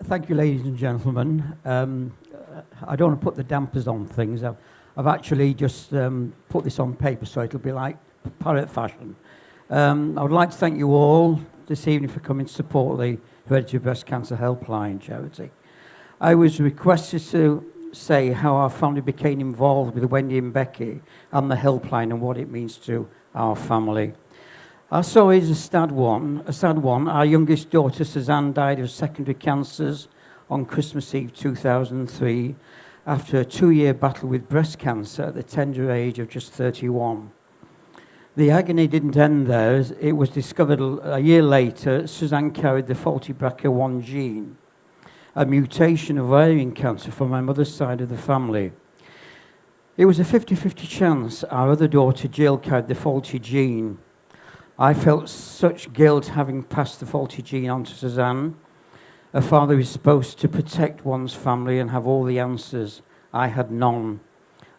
Thank you, ladies and gentlemen. I don't want to put the dampers on things. I've actually just put this on paper, so it'll be like parrot fashion. I would like to thank you all this evening for coming to support the Hereditary Breast Cancer Helpline charity. I was requested to say how our family became involved with Wendy and Becky and the helpline and what it means to our family. Our story is a sad one. Our youngest daughter, Suzanne, died of secondary cancers on Christmas Eve 2003 after a 2-year battle with breast cancer at the tender age of just 31. The agony didn't end there. As it was discovered a year later, Suzanne carried the faulty BRCA1 gene, a mutation of ovarian cancer from my mother's side of the family. It was a 50-50 chance our other daughter, Jill, carried the faulty gene. I felt such guilt having passed the faulty gene on to Suzanne. A father is supposed to protect one's family and have all the answers. I had none.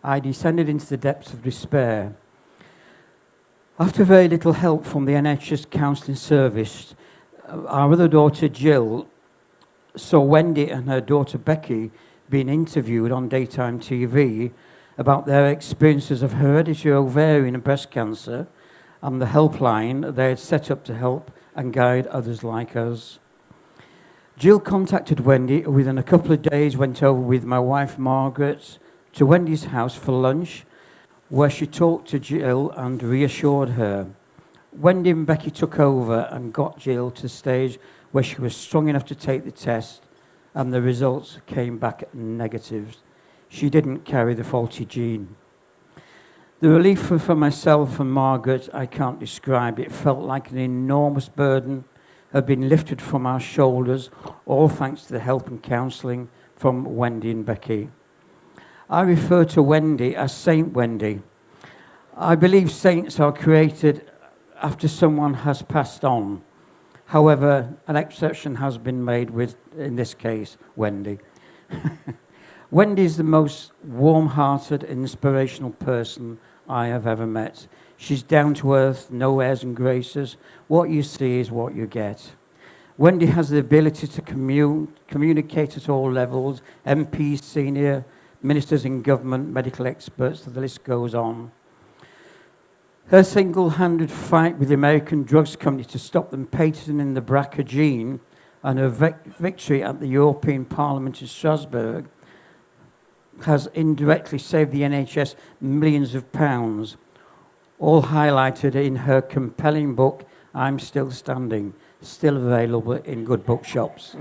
I descended into the depths of despair. After very little help from the NHS counselling service, our other daughter, Jill, saw Wendy and her daughter, Becky, being interviewed on daytime TV about their experiences of hereditary ovarian and breast cancer, and the helpline they had set up to help and guide others like us. Jill contacted Wendy, who within a couple of days went over with my wife Margaret to Wendy's house for lunch, where she talked to Jill and reassured her. Wendy and Becky took over and got Jill to the stage where she was strong enough to take the test, and the results came back negative. She didn't carry the faulty gene. The relief for myself and Margaret, I can't describe. It felt like an enormous burden had been lifted from our shoulders, all thanks to the help and counselling from Wendy and Becky. I refer to Wendy as Saint Wendy. I believe saints are created after someone has passed on. However, an exception has been made with, in this case, Wendy. Wendy is the most warm-hearted, inspirational person I have ever met. She's down to earth, no airs and graces. What you see is what you get. Wendy has the ability to communicate at all levels, MPs, senior ministers in government, medical experts, the list goes on. Her single-handed fight with the American drugs company to stop them patenting the BRCA gene and her victory at the European Parliament in Strasbourg has indirectly saved the NHS millions of pounds, all highlighted in her compelling book, I'm Still Standing, still available in good bookshops.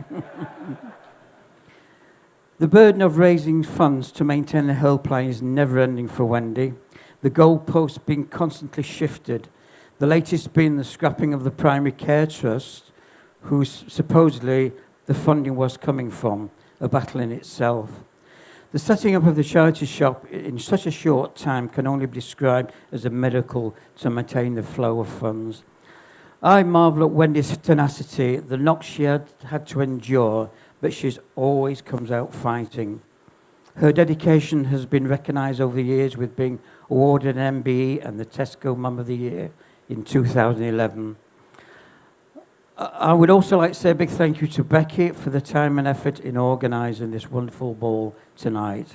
The burden of raising funds to maintain the helpline is never-ending for Wendy, the goalposts being constantly shifted, the latest being the scrapping of the Primary Care Trust, whose supposedly the funding was coming from, a battle in itself. The setting up of the charity shop in such a short time can only be described as a miracle to maintain the flow of funds. I marvel at Wendy's tenacity, the knocks she had to endure, but she's always comes out fighting. Her dedication has been recognised over the years with being awarded an MBE and the Tesco Mum of the Year in 2011. I would also like to say a big thank you to Becky for the time and effort in organising this wonderful ball tonight.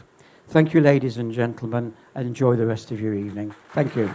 Thank you, ladies and gentlemen, and enjoy the rest of your evening. Thank you.